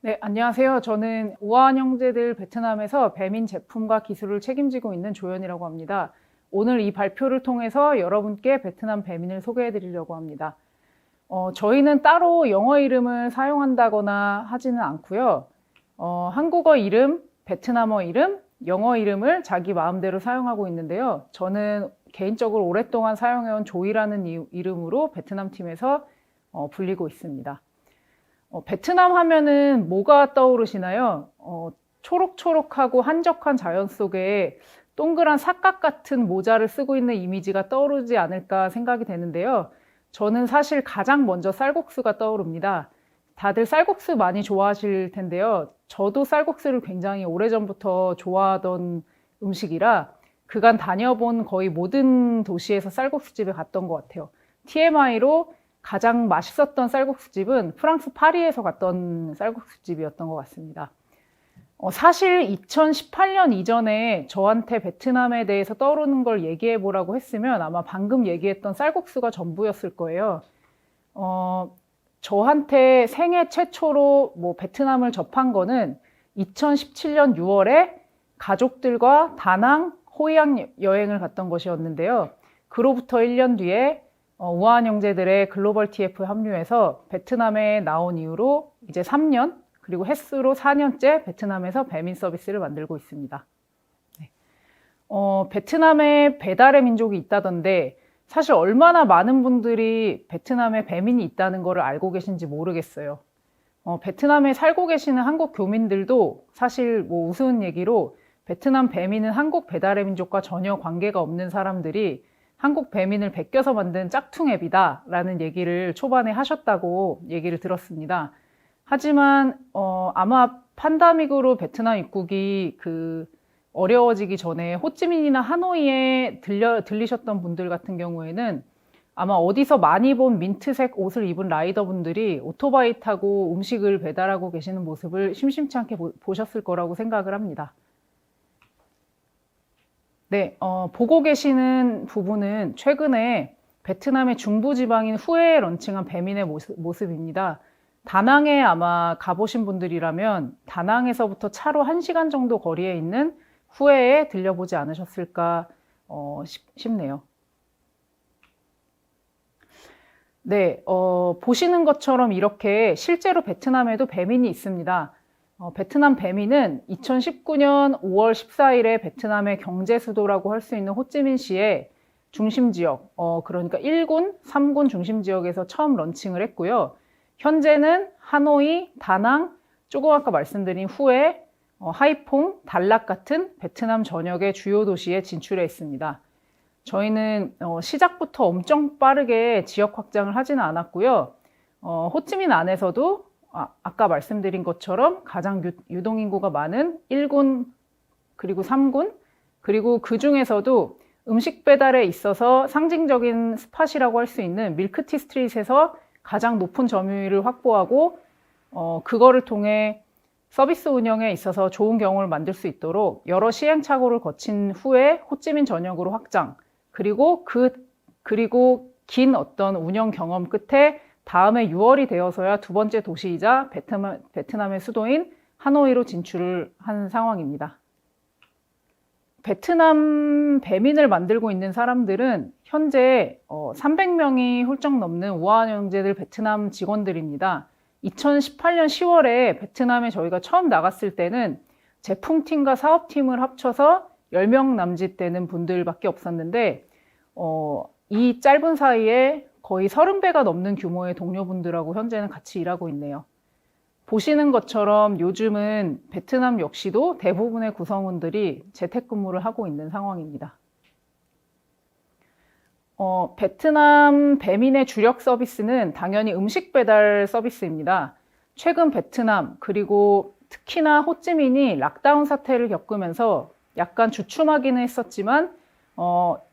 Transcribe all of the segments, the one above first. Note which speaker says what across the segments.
Speaker 1: 네, 안녕하세요. 저는 우아한 형제들 베트남에서 배민 제품과 기술을 책임지고 있는 조연이라고 합니다. 오늘 이 발표를 통해서 여러분께 베트남 배민을 소개해 드리려고 합니다. 저희는 따로 영어 이름을 사용한다거나 하지는 않고요. 한국어 이름, 베트남어 이름, 영어 이름을 자기 마음대로 사용하고 있는데요. 저는 개인적으로 오랫동안 사용해온 조이라는 이름으로 베트남 팀에서 불리고 있습니다. 베트남 하면은 뭐가 떠오르시나요? 초록초록하고 한적한 자연 속에 동그란 사각 같은 모자를 쓰고 있는 이미지가 떠오르지 않을까 생각이 되는데요. 저는 사실 가장 먼저 쌀국수가 떠오릅니다. 다들 쌀국수 많이 좋아하실 텐데요. 저도 쌀국수를 굉장히 오래전부터 좋아하던 음식이라 그간 다녀본 거의 모든 도시에서 쌀국수집에 갔던 것 같아요. TMI로 가장 맛있었던 쌀국수집은 프랑스 파리에서 갔던 쌀국수집이었던 것 같습니다. 사실 2018년 이전에 저한테 베트남에 대해서 떠오르는 걸 얘기해 보라고 했으면 아마 방금 얘기했던 쌀국수가 전부였을 거예요. 저한테 생애 최초로 베트남을 접한 거는 2017년 6월에 가족들과 다낭, 호이안 여행을 갔던 것이었는데요. 그로부터 1년 뒤에 우아한 형제들의 글로벌 TF에 합류해서 베트남에 나온 이후로 이제 3년, 그리고 횟수로 4년째 베트남에서 배민 서비스를 만들고 있습니다. 네. 베트남에 배달의 민족이 있다던데 사실 얼마나 많은 분들이 베트남에 배민이 있다는 것을 알고 계신지 모르겠어요. 베트남에 살고 계시는 한국 교민들도 사실 우스운 얘기로 베트남 배민은 한국 배달의 민족과 전혀 관계가 없는 사람들이 한국 배민을 베껴서 만든 짝퉁 앱이다 라는 얘기를 초반에 하셨다고 얘기를 들었습니다. 하지만 아마 팬데믹으로 베트남 입국이 어려워지기 전에 호찌민이나 하노이에 들리셨던 분들 같은 경우에는 아마 어디서 많이 본 민트색 옷을 입은 라이더분들이 오토바이 타고 음식을 배달하고 계시는 모습을 심심치 않게 보셨을 거라고 생각을 합니다. 네, 보고 계시는 부분은 최근에 베트남의 중부지방인 후에에 런칭한 배민의 모습입니다. 다낭에 아마 가보신 분들이라면 다낭에서부터 차로 1시간 정도 거리에 있는 후에에 들려보지 않으셨을까 싶네요. 네, 보시는 것처럼 이렇게 실제로 베트남에도 배민이 있습니다. 베트남 배민은 2019년 5월 14일에 베트남의 경제 수도라고 할 수 있는 호찌민시의 중심 지역, 그러니까 1군, 3군 중심 지역에서 처음 런칭을 했고요. 현재는 하노이, 다낭, 조금 아까 말씀드린 후에 하이퐁, 달락 같은 베트남 전역의 주요 도시에 진출해 있습니다. 저희는 시작부터 엄청 빠르게 지역 확장을 하지는 않았고요. 호찌민 안에서도 아까 말씀드린 것처럼 가장 유동인구가 많은 1군 그리고 3군 그리고 그 중에서도 음식 배달에 있어서 상징적인 스팟이라고 할 수 있는 밀크티 스트릿에서 가장 높은 점유율을 확보하고 그거를 통해 서비스 운영에 있어서 좋은 경험을 만들 수 있도록 여러 시행착오를 거친 후에 호찌민 전역으로 확장 그리고 긴 어떤 운영 경험 끝에 다음해 6월이 되어서야 두 번째 도시이자 베트남의 수도인 하노이로 진출을 한 상황입니다. 베트남 배민을 만들고 있는 사람들은 현재 300명이 훌쩍 넘는 우아한 형제들 베트남 직원들입니다. 2018년 10월에 베트남에 저희가 처음 나갔을 때는 제품팀과 사업팀을 합쳐서 10명 남짓 되는 분들밖에 없었는데 이 짧은 사이에 거의 30배가 넘는 규모의 동료분들하고 현재는 같이 일하고 있네요. 보시는 것처럼 요즘은 베트남 역시도 대부분의 구성원들이 재택근무를 하고 있는 상황입니다. 베트남 배민의 주력 서비스는 당연히 음식 배달 서비스입니다. 최근 베트남 그리고 특히나 호찌민이 락다운 사태를 겪으면서 약간 주춤하기는 했었지만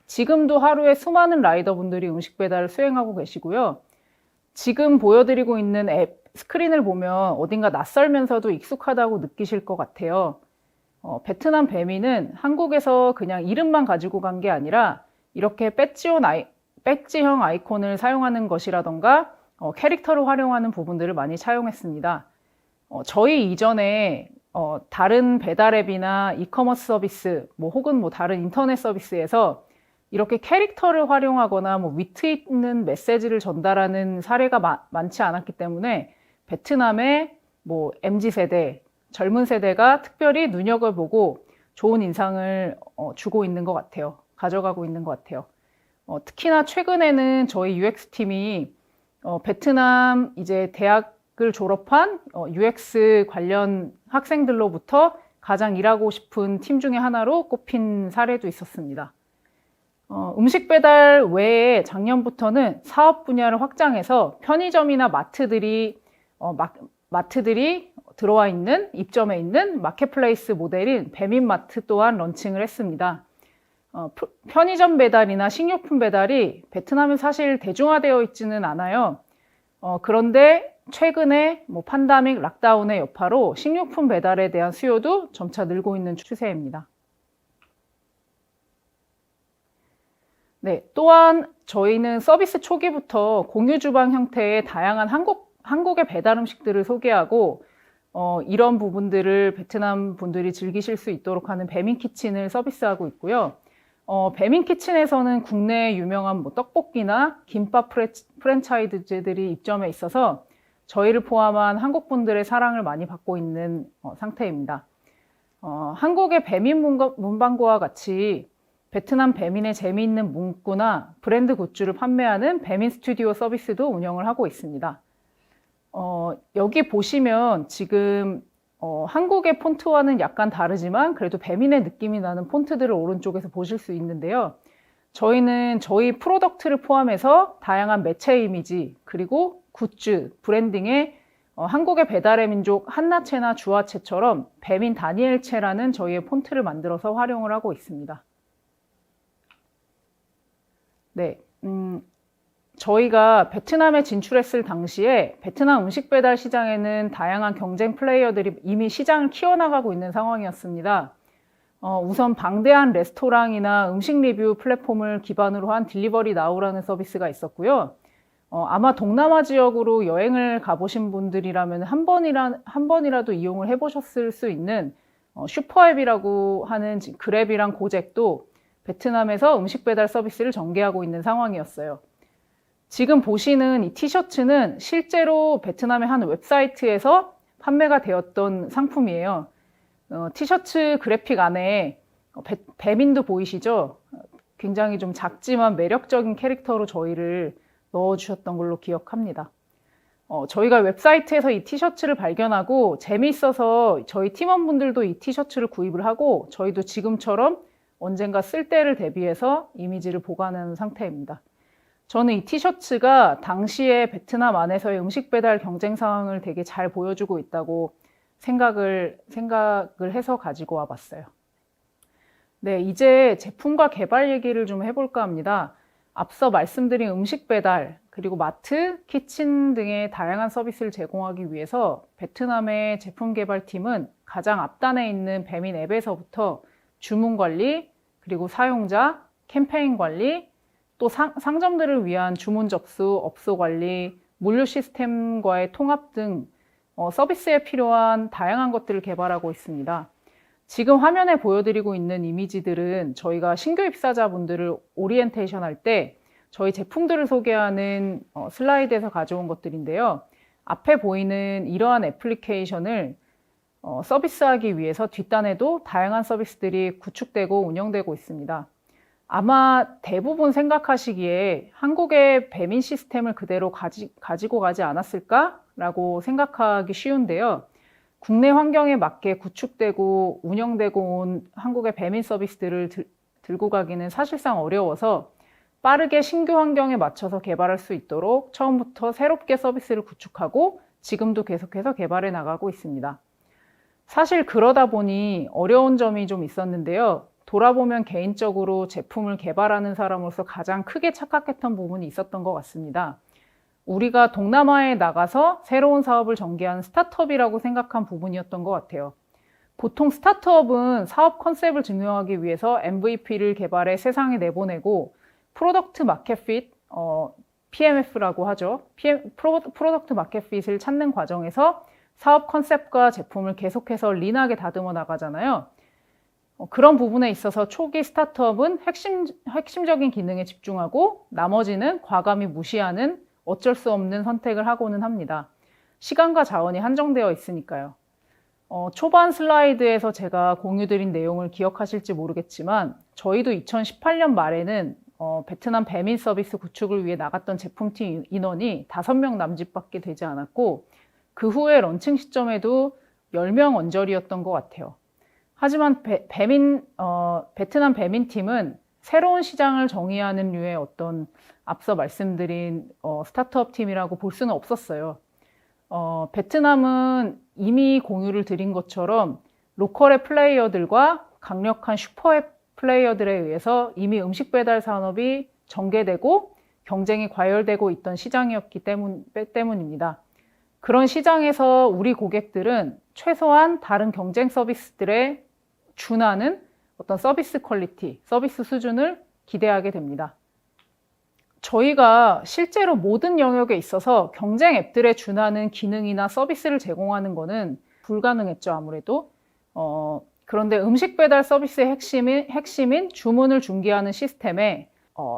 Speaker 1: 지금도 하루에 수많은 라이더분들이 음식 배달을 수행하고 계시고요. 지금 보여드리고 있는 앱 스크린을 보면 어딘가 낯설면서도 익숙하다고 느끼실 것 같아요. 베트남 배민은 한국에서 그냥 이름만 가지고 간 게 아니라 이렇게 배지형 아이콘을 사용하는 것이라던가 캐릭터를 활용하는 부분들을 많이 차용했습니다. 저희 이전에 다른 배달 앱이나 이커머스 서비스, 혹은 다른 인터넷 서비스에서 이렇게 캐릭터를 활용하거나 위트 있는 메시지를 전달하는 사례가 많지 않았기 때문에 베트남의 MZ세대, 젊은 세대가 특별히 눈여겨보고 좋은 인상을 주고 있는 것 같아요. 가져가고 있는 것 같아요. 특히나 최근에는 저희 UX팀이 베트남 이제 대학을 졸업한 UX 관련 학생들로부터 가장 일하고 싶은 팀 중에 하나로 꼽힌 사례도 있었습니다. 음식 배달 외에 작년부터는 사업 분야를 확장해서 편의점이나 마트들이 들어와 있는, 입점해 있는 마켓플레이스 모델인 배민마트 또한 런칭을 했습니다. 편의점 배달이나 식료품 배달이 베트남에 사실 대중화되어 있지는 않아요. 그런데 최근에 팬데믹 락다운의 여파로 식료품 배달에 대한 수요도 점차 늘고 있는 추세입니다. 네, 또한 저희는 서비스 초기부터 공유 주방 형태의 다양한 한국의 배달 음식들을 소개하고 이런 부분들을 베트남 분들이 즐기실 수 있도록 하는 배민 키친을 서비스하고 있고요. 배민 키친에서는 국내에 유명한 떡볶이나 김밥 프랜차이즈들이 입점해 있어서 저희를 포함한 한국 분들의 사랑을 많이 받고 있는 상태입니다. 한국의 배민 문방구와 같이 베트남 배민의 재미있는 문구나 브랜드 굿즈를 판매하는 배민 스튜디오 서비스도 운영을 하고 있습니다. 여기 보시면 지금 한국의 폰트와는 약간 다르지만 그래도 배민의 느낌이 나는 폰트들을 오른쪽에서 보실 수 있는데요. 저희는 저희 프로덕트를 포함해서 다양한 매체 이미지 그리고 굿즈, 브랜딩에 한국의 배달의 민족 한나체나 주화체처럼 배민 다니엘체라는 저희의 폰트를 만들어서 활용을 하고 있습니다. 네, 저희가 베트남에 진출했을 당시에 베트남 음식 배달 시장에는 다양한 경쟁 플레이어들이 이미 시장을 키워나가고 있는 상황이었습니다. 우선 방대한 레스토랑이나 음식 리뷰 플랫폼을 기반으로 한 딜리버리 나우라는 서비스가 있었고요. 아마 동남아 지역으로 여행을 가보신 분들이라면 한 번이라도 이용을 해보셨을 수 있는 슈퍼앱이라고 하는 그랩이랑 고젝도 베트남에서 음식 배달 서비스를 전개하고 있는 상황이었어요. 지금 보시는 이 티셔츠는 실제로 베트남의 한 웹사이트에서 판매가 되었던 상품이에요. 티셔츠 그래픽 안에 배민도 보이시죠? 굉장히 좀 작지만 매력적인 캐릭터로 저희를 넣어주셨던 걸로 기억합니다. 저희가 웹사이트에서 이 티셔츠를 발견하고 재미있어서 저희 팀원분들도 이 티셔츠를 구입을 하고 저희도 지금처럼 언젠가 쓸 때를 대비해서 이미지를 보관하는 상태입니다. 저는 이 티셔츠가 당시에 베트남 안에서의 음식 배달 경쟁 상황을 되게 잘 보여주고 있다고 생각을 해서 가지고 와봤어요. 네, 이제 제품과 개발 얘기를 좀 해볼까 합니다. 앞서 말씀드린 음식 배달, 그리고 마트, 키친 등의 다양한 서비스를 제공하기 위해서 베트남의 제품 개발팀은 가장 앞단에 있는 배민 앱에서부터 주문 관리, 그리고 사용자, 캠페인 관리, 또 상점들을 위한 주문 접수, 업소 관리, 물류 시스템과의 통합 등 서비스에 필요한 다양한 것들을 개발하고 있습니다. 지금 화면에 보여드리고 있는 이미지들은 저희가 신규 입사자분들을 오리엔테이션 할 때 저희 제품들을 소개하는 슬라이드에서 가져온 것들인데요. 앞에 보이는 이러한 애플리케이션을 서비스하기 위해서 뒷단에도 다양한 서비스들이 구축되고 운영되고 있습니다. 아마 대부분 생각하시기에 한국의 배민 시스템을 그대로 가지고 가지 않았을까라고 생각하기 쉬운데요. 국내 환경에 맞게 구축되고 운영되고 온 한국의 배민 서비스들을 들고 가기는 사실상 어려워서 빠르게 신규 환경에 맞춰서 개발할 수 있도록 처음부터 새롭게 서비스를 구축하고 지금도 계속해서 개발해 나가고 있습니다. 사실 그러다 보니 어려운 점이 좀 있었는데요. 돌아보면 개인적으로 제품을 개발하는 사람으로서 가장 크게 착각했던 부분이 있었던 것 같습니다. 우리가 동남아에 나가서 새로운 사업을 전개하는 스타트업이라고 생각한 부분이었던 것 같아요. 보통 스타트업은 사업 컨셉을 증명하기 위해서 MVP를 개발해 세상에 내보내고 프로덕트 마켓 핏, PMF라고 하죠. 프로덕트 마켓 핏을 찾는 과정에서 사업 컨셉과 제품을 계속해서 린하게 다듬어 나가잖아요. 그런 부분에 있어서 초기 스타트업은 핵심적인 기능에 집중하고 나머지는 과감히 무시하는 어쩔 수 없는 선택을 하고는 합니다. 시간과 자원이 한정되어 있으니까요. 초반 슬라이드에서 제가 공유드린 내용을 기억하실지 모르겠지만 저희도 2018년 말에는 베트남 배민 서비스 구축을 위해 나갔던 제품팀 인원이 5명 남짓밖에 되지 않았고 그 후에 런칭 시점에도 10명 언저리였던 것 같아요. 하지만 베트남 배민팀은 새로운 시장을 정의하는 류의 어떤 앞서 말씀드린 스타트업 팀이라고 볼 수는 없었어요. 베트남은 이미 공유를 드린 것처럼 로컬의 플레이어들과 강력한 슈퍼앱 플레이어들에 의해서 이미 음식 배달 산업이 전개되고 경쟁이 과열되고 있던 시장이었기 때문입니다. 그런 시장에서 우리 고객들은 최소한 다른 경쟁 서비스들에 준하는 어떤 서비스 퀄리티, 서비스 수준을 기대하게 됩니다. 저희가 실제로 모든 영역에 있어서 경쟁 앱들에 준하는 기능이나 서비스를 제공하는 것은 불가능했죠, 아무래도. 그런데 음식 배달 서비스의 핵심인 주문을 중개하는 시스템에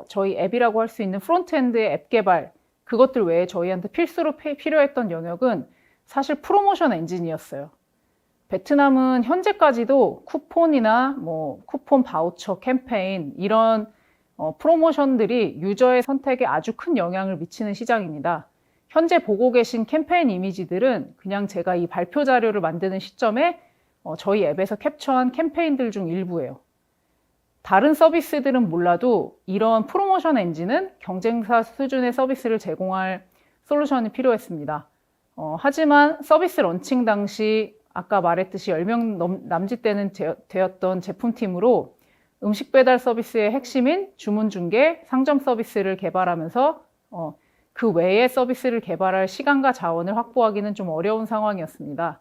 Speaker 1: 저희 앱이라고 할 수 있는 프론트엔드의 앱 개발, 그것들 외에 저희한테 필수로 필요했던 영역은 사실 프로모션 엔진이었어요. 베트남은 현재까지도 쿠폰이나 쿠폰 바우처 캠페인 이런 프로모션들이 유저의 선택에 아주 큰 영향을 미치는 시장입니다. 현재 보고 계신 캠페인 이미지들은 그냥 제가 이 발표 자료를 만드는 시점에 저희 앱에서 캡처한 캠페인들 중 일부예요. 다른 서비스들은 몰라도 이런 프로모션 엔진은 경쟁사 수준의 서비스를 제공할 솔루션이 필요했습니다. 하지만 서비스 런칭 당시 아까 말했듯이 10명 남짓되는 되었던 제품팀으로 음식 배달 서비스의 핵심인 주문 중개, 상점 서비스를 개발하면서 그 외의 서비스를 개발할 시간과 자원을 확보하기는 좀 어려운 상황이었습니다.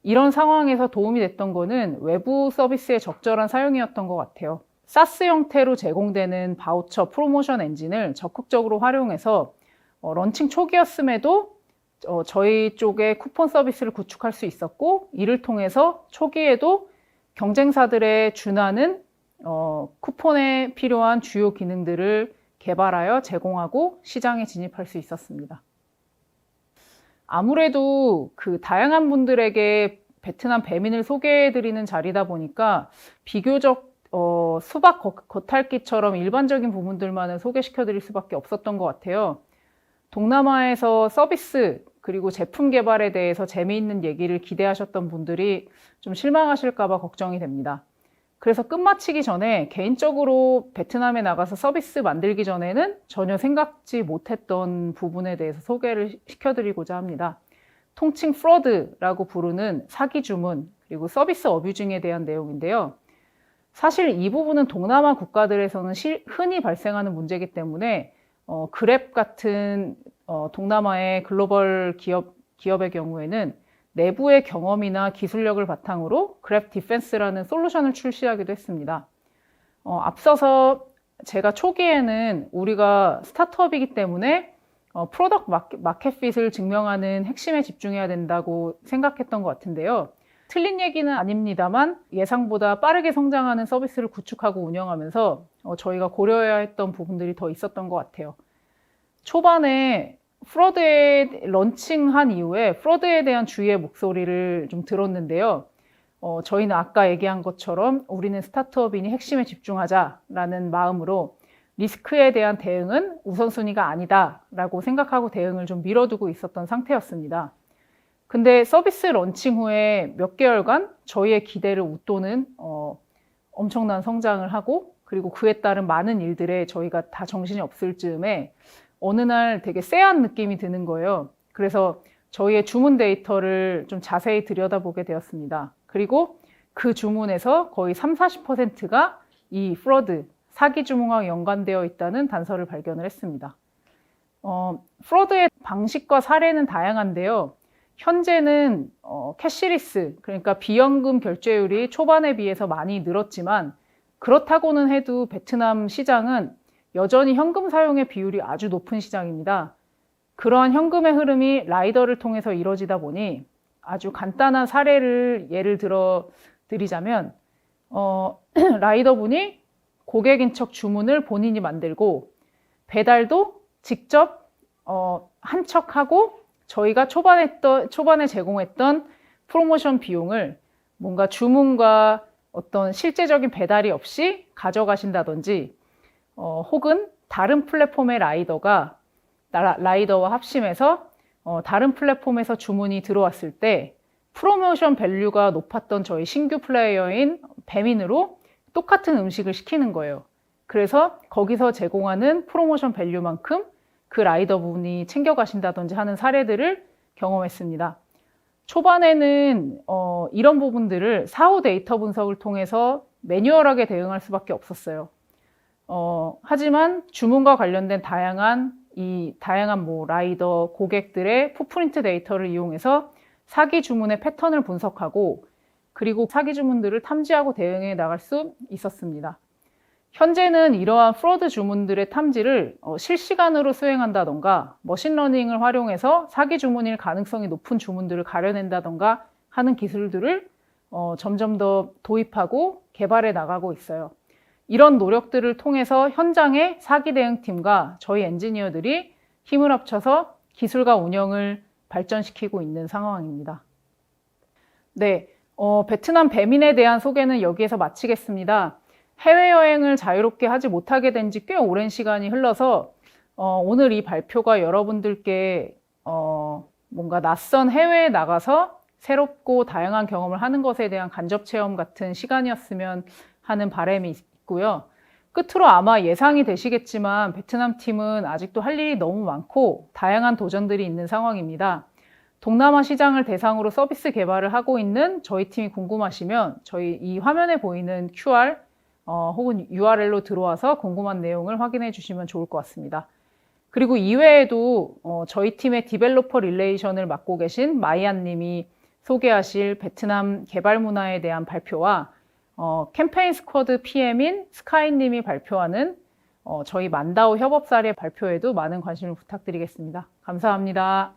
Speaker 1: 이런 상황에서 도움이 됐던 거는 외부 서비스의 적절한 사용이었던 것 같아요. 사스 형태로 제공되는 바우처 프로모션 엔진을 적극적으로 활용해서 런칭 초기였음에도 저희 쪽에 쿠폰 서비스를 구축할 수 있었고 이를 통해서 초기에도 경쟁사들에 준하는 쿠폰에 필요한 주요 기능들을 개발하여 제공하고 시장에 진입할 수 있었습니다. 아무래도 그 다양한 분들에게 베트남 배민을 소개해드리는 자리다 보니까 비교적 수박 겉핥기처럼 일반적인 부분들만을 소개시켜드릴 수밖에 없었던 것 같아요. 동남아에서 서비스 그리고 제품 개발에 대해서 재미있는 얘기를 기대하셨던 분들이 좀 실망하실까 봐 걱정이 됩니다. 그래서 끝마치기 전에 개인적으로 베트남에 나가서 서비스 만들기 전에는 전혀 생각지 못했던 부분에 대해서 소개를 시켜드리고자 합니다. 통칭 프로드라고 부르는 사기 주문 그리고 서비스 어뷰징에 대한 내용인데요. 사실 이 부분은 동남아 국가들에서는 흔히 발생하는 문제이기 때문에 그랩 같은 동남아의 글로벌 기업의 경우에는 내부의 경험이나 기술력을 바탕으로 그랩 디펜스라는 솔루션을 출시하기도 했습니다. 앞서서 제가 초기에는 우리가 스타트업이기 때문에 프로덕트 마켓핏을 증명하는 핵심에 집중해야 된다고 생각했던 것 같은데요. 틀린 얘기는 아닙니다만 예상보다 빠르게 성장하는 서비스를 구축하고 운영하면서 저희가 고려해야 했던 부분들이 더 있었던 것 같아요. 초반에 프로드에 런칭한 이후에 프로드에 대한 주의의 목소리를 좀 들었는데요. 저희는 아까 얘기한 것처럼 우리는 스타트업이니 핵심에 집중하자라는 마음으로 리스크에 대한 대응은 우선순위가 아니다라고 생각하고 대응을 좀 미뤄두고 있었던 상태였습니다. 근데 서비스 런칭 후에 몇 개월간 저희의 기대를 웃도는 엄청난 성장을 하고 그리고 그에 따른 많은 일들에 저희가 다 정신이 없을 즈음에 어느 날 되게 쎄한 느낌이 드는 거예요. 그래서 저희의 주문 데이터를 좀 자세히 들여다보게 되었습니다. 그리고 그 주문에서 거의 30~40%가 이 프로드, 사기 주문과 연관되어 있다는 단서를 발견을 했습니다. 프로드의 방식과 사례는 다양한데요. 현재는 캐시리스, 그러니까 비연금 결제율이 초반에 비해서 많이 늘었지만 그렇다고는 해도 베트남 시장은 여전히 현금 사용의 비율이 아주 높은 시장입니다. 그러한 현금의 흐름이 라이더를 통해서 이루어지다 보니 아주 간단한 사례를 예를 들어 드리자면 라이더분이 고객인 척 주문을 본인이 만들고 배달도 직접 한 척하고 저희가 초반에 제공했던 프로모션 비용을 뭔가 주문과 어떤 실제적인 배달이 없이 가져가신다든지 혹은 다른 플랫폼의 라이더와 합심해서 다른 플랫폼에서 주문이 들어왔을 때 프로모션 밸류가 높았던 저희 신규 플레이어인 배민으로 똑같은 음식을 시키는 거예요. 그래서 거기서 제공하는 프로모션 밸류만큼 그 라이더분이 챙겨가신다든지 하는 사례들을 경험했습니다. 초반에는 이런 부분들을 사후 데이터 분석을 통해서 매뉴얼하게 대응할 수밖에 없었어요. 하지만 주문과 관련된 다양한 라이더 고객들의 풋프린트 데이터를 이용해서 사기 주문의 패턴을 분석하고 그리고 사기 주문들을 탐지하고 대응해 나갈 수 있었습니다. 현재는 이러한 프로드 주문들의 탐지를 실시간으로 수행한다던가 머신러닝을 활용해서 사기 주문일 가능성이 높은 주문들을 가려낸다던가 하는 기술들을 점점 더 도입하고 개발해 나가고 있어요. 이런 노력들을 통해서 현장의 사기 대응팀과 저희 엔지니어들이 힘을 합쳐서 기술과 운영을 발전시키고 있는 상황입니다. 네, 베트남 배민에 대한 소개는 여기에서 마치겠습니다. 해외여행을 자유롭게 하지 못하게 된 지 꽤 오랜 시간이 흘러서 오늘 이 발표가 여러분들께 뭔가 낯선 해외에 나가서 새롭고 다양한 경험을 하는 것에 대한 간접 체험 같은 시간이었으면 하는 바람이 있고요. 끝으로 아마 예상이 되시겠지만 베트남 팀은 아직도 할 일이 너무 많고 다양한 도전들이 있는 상황입니다. 동남아 시장을 대상으로 서비스 개발을 하고 있는 저희 팀이 궁금하시면 저희 이 화면에 보이는 QR 혹은 URL로 들어와서 궁금한 내용을 확인해 주시면 좋을 것 같습니다. 그리고 이외에도 저희 팀의 디벨로퍼 릴레이션을 맡고 계신 마이안 님이 소개하실 베트남 개발 문화에 대한 발표와 캠페인 스쿼드 PM인 스카이 님이 발표하는 저희 만다오 협업 사례 발표에도 많은 관심을 부탁드리겠습니다. 감사합니다.